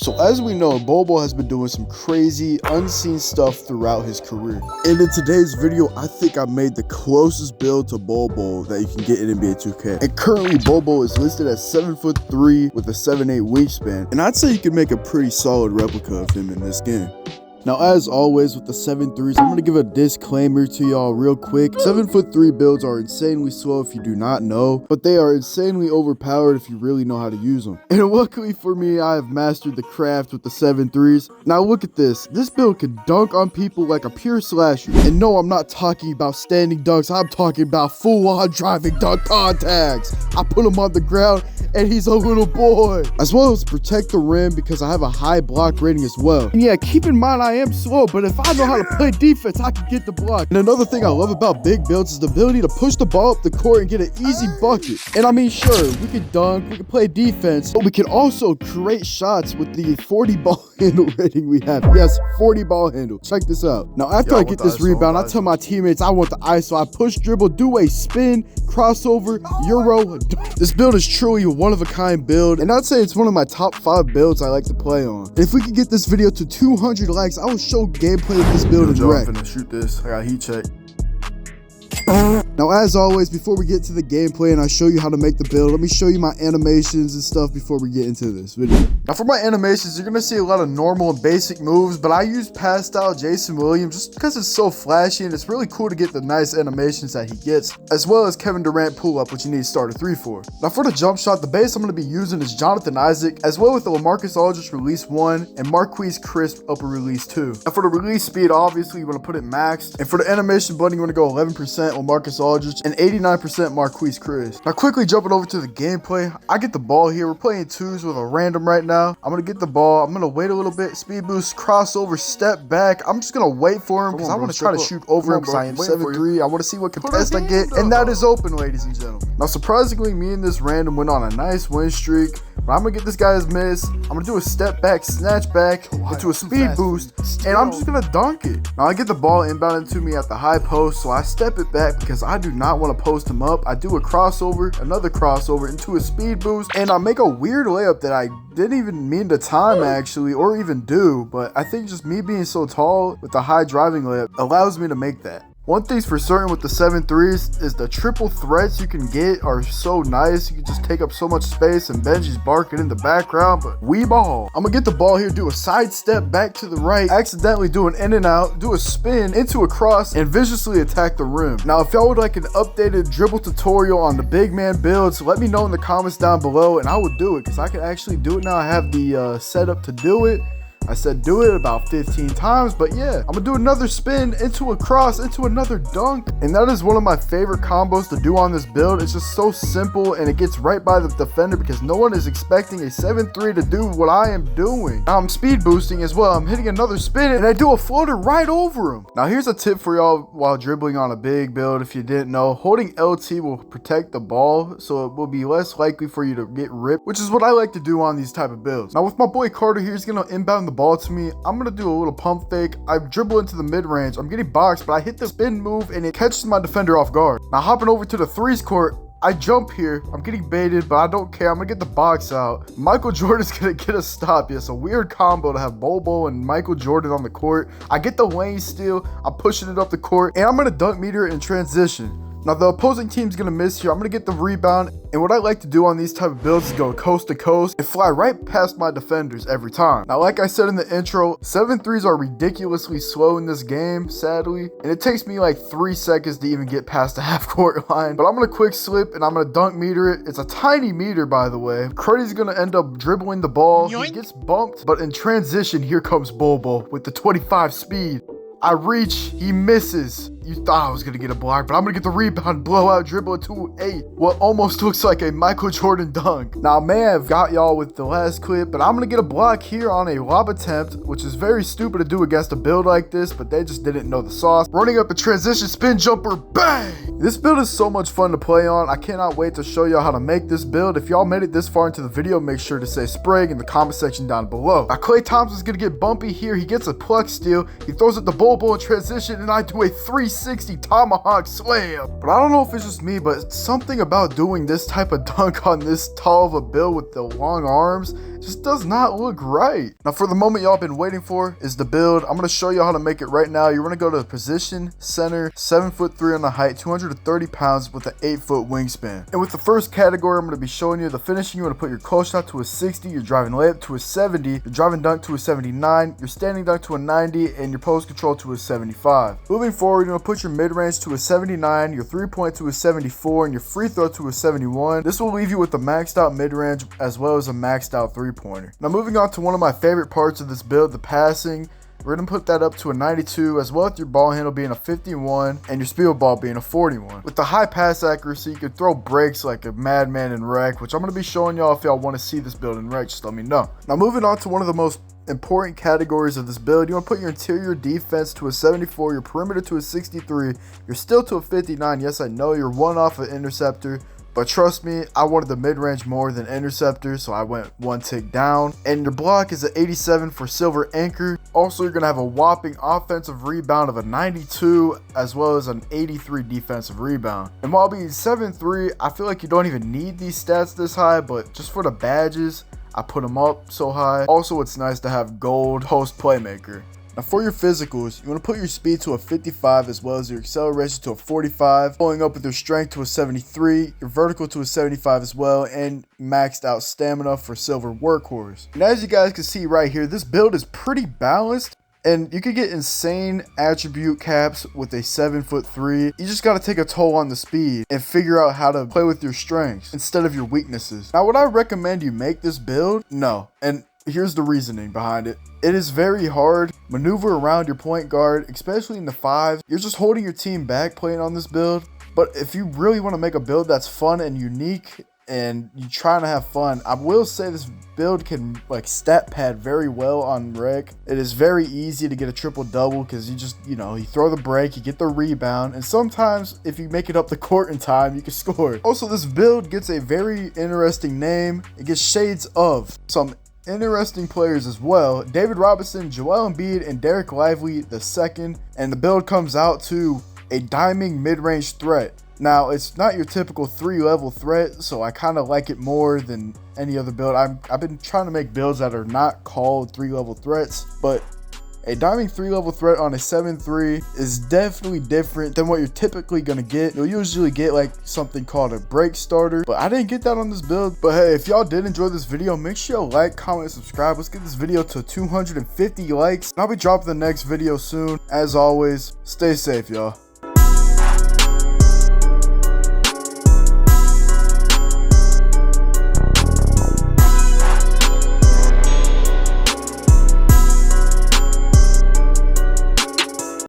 So as we know, BOL BOL has been doing some crazy, unseen stuff throughout his career. And in today's video, I think I made the closest build to BOL BOL that you can get in NBA 2K. And currently, BOL BOL is listed at 7'3" with a 7'8" wingspan. And I'd say you can make a pretty solid replica of him in this game. Now, as always with the 7'3s, I'm going to give a disclaimer to y'all real quick. 7'3" builds are insanely slow if you do not know, but they are insanely overpowered if you really know how to use them. And luckily for me, I have mastered the craft with the 7'3s. Now look at this. This build can dunk on people like a pure slasher. And no, I'm not talking about standing dunks. I'm talking about full-on driving dunk contacts. I put him on the ground and he's a little boy. As well as protect the rim because I have a high block rating as well. And yeah, keep in mind I am slow, but if I know how to play defense, I can get the block. And another thing I love about big builds is the ability to push the ball up the court and get an easy bucket. And I mean, sure, we can dunk, we can play defense, but we can also create shots with the 40 ball handle rating we have. Yes, 40 ball handle. Check this out. Now, after I get this rebound, I tell my teammates I want the ISO. I push, dribble, do a spin, crossover, euro. This build is truly a one-of-a-kind build, and I'd say it's one of my top 5 builds I like to play on. And if we could get this video to 200 likes, I will show gameplay of this build in rec. I'm finna shoot this. I got heat check. Now, as always, before we get to the gameplay and I show you how to make the build, let me show you my animations and stuff before we get into this video. Now, for my animations, you're going to see a lot of normal and basic moves, but I use Pastel Jason Williams just because it's so flashy and it's really cool to get the nice animations that he gets, as well as Kevin Durant pull-up, which you need to start a 3 for. Now, for the jump shot, the base I'm going to be using is Jonathan Isaac, as well with the LaMarcus Aldridge release 1 and Marquise Crisp upper release 2. Now, for the release speed, obviously, you want to put it maxed, and for the animation button, you want to go 11% LaMarcus Aldridge and 89% Marquise Crisp. Now, quickly jumping over to the gameplay, I get the ball here. We're playing 2s with a random right now. I'm going to get the ball. I'm going to wait a little bit. Speed boost, crossover, step back. I'm just going to wait for him because I want to try to shoot over him because I am 7'3". I want to see what contest I get, and that is open, ladies and gentlemen. Now, surprisingly, me and this random went on a nice win streak, but I'm going to get this guy's miss. I'm going to do a step back, snatch back into a speed boost, and I'm just going to dunk it. Now, I get the ball inbounded to me at the high post, so I step it back because I do not want to post him up. I do a crossover, another crossover into a speed boost, and I make a weird layup that I didn't even mean to time actually, or even do, but I think just me being so tall with the high driving layup allows me to make that. One thing's for certain with the 7'3s is the triple threats you can get are so nice. You can just take up so much space, and Benji's barking in the background, but we ball. I'm gonna get the ball here, do a side step back to the right, accidentally do an in and out, do a spin into a cross, and viciously attack the rim. Now, if y'all would like an updated dribble tutorial on the big man builds, let me know in the comments down below, and I will do it because I can actually do it now. I have the setup to do it. I said do it about 15 times, but yeah, I'm gonna do another spin into a cross, into another dunk. And that is one of my favorite combos to do on this build. It's just so simple and it gets right by the defender because no one is expecting a 7'3" to do what I am doing. Now I'm speed boosting as well. I'm hitting another spin and I do a floater right over him. Now here's a tip for y'all while dribbling on a big build. If you didn't know, holding LT will protect the ball, so it will be less likely for you to get ripped, which is what I like to do on these type of builds. Now with my boy Carter here, he's gonna inbound the ball to me. I'm gonna do a little pump fake. I dribble into the mid-range. I'm getting boxed, but I hit the spin move and it catches my defender off guard. Now hopping over to the 3s court, I jump here. I'm getting baited, but I don't care. I'm gonna get the box out. Michael Jordan's gonna get a stop. Yeah, it's a weird combo to have BOL BOL and Michael Jordan on the court. I get the lane steal. I'm pushing it up the court, and I'm gonna dunk meter in transition. Now the opposing team's gonna miss here. I'm gonna get the rebound, and what I like to do on these type of builds is go coast to coast and fly right past my defenders every time. Now, like I said in the intro, 7'3s are ridiculously slow in this game, sadly, and it takes me like 3 seconds to even get past the half court line. But I'm gonna quick slip and I'm gonna dunk meter it. It's a tiny meter, by the way. Cruddy's gonna end up dribbling the ball. He gets bumped, but in transition, here comes BOL BOL with the 25 speed. I reach, he misses. You thought I was gonna get a block, but I'm gonna get the rebound, blowout dribble to 8. What almost looks like a Michael Jordan dunk. Now, I may have got y'all with the last clip, but I'm gonna get a block here on a lob attempt, which is very stupid to do against a build like this, but they just didn't know the sauce. Running up a transition spin jumper, bang! This build is so much fun to play on. I cannot wait to show y'all how to make this build. If y'all made it this far into the video, make sure to say Sprig in the comment section down below. Now, Klay Thompson's gonna get bumpy here. He gets a pluck steal. He throws it to BOL BOL in transition, and I do a 3 360 tomahawk slam. But I don't know if it's just me, but something about doing this type of dunk on this tall of a build with the long arms just does not look right. Now for the moment y'all been waiting for is the build. I'm gonna show you how to make it right now. You're gonna go to the position, center, 7'3" on the height, 230 pounds with an 8-foot wingspan. And with the first category, I'm gonna be showing you the finishing. You wanna put your close shot to a 60, your driving layup to a 70, your driving dunk to a 79, your standing dunk to a 90, and your post control to a 75. Moving forward, you're gonna put your mid-range to a 79, your 3-point to a 74, and your free throw to a 71. This will leave you with a maxed out mid-range as well as a maxed out 3-pointer. Now moving on to one of my favorite parts of this build, the passing. We're going to put that up to a 92, as well as your ball handle being a 51 and your speed ball being a 41. With the high pass accuracy, you can throw breaks like a madman in rec, which I'm going to be showing y'all if y'all want to see this build in rec, just let me know. Now moving on to one of the most important categories of this build, you want to put your interior defense to a 74, your perimeter to a 63, your steal to a 59. Yes, I know you're one off an interceptor, but trust me, I wanted the mid-range more than interceptor, so I went one tick down. And your block is an 87 for silver anchor. Also, you're going to have a whopping offensive rebound of a 92, as well as an 83 defensive rebound. And while being 7'3", I feel like you don't even need these stats this high, but just for the badges, I put them up so high. Also, it's nice to have gold post playmaker. Now for your physicals, you want to put your speed to a 55 as well as your acceleration to a 45, following up with your strength to a 73, your vertical to a 75 as well, and maxed out stamina for silver workhorse. And as you guys can see right here, this build is pretty balanced. And you could get insane attribute caps with a 7'3". You just got to take a toll on the speed and figure out how to play with your strengths instead of your weaknesses. Now, would I recommend you make this build? No. And here's the reasoning behind it. It is very hard maneuver around your point guard, especially in the 5. You're just holding your team back playing on this build. But if you really want to make a build that's fun and unique and you're trying to have fun, I will say this build can like stat pad very well on rec. It is very easy to get a triple double because you just, you throw the break, you get the rebound, and sometimes if you make it up the court in time, you can score. Also, this build gets a very interesting name. It gets shades of some interesting players as well: David Robinson, Joel Embiid, and Derek Lively II. And the build comes out to a diming mid-range threat. Now, it's not your typical 3-level threat, so I kind of like it more than any other build. I've been trying to make builds that are not called 3-level threats, but a diming 3-level threat on a 7'3" is definitely different than what you're typically going to get. You'll usually get like something called a break starter, but I didn't get that on this build. But hey, if y'all did enjoy this video, make sure you like, comment, and subscribe. Let's get this video to 250 likes. I'll be dropping the next video soon. As always, stay safe, y'all.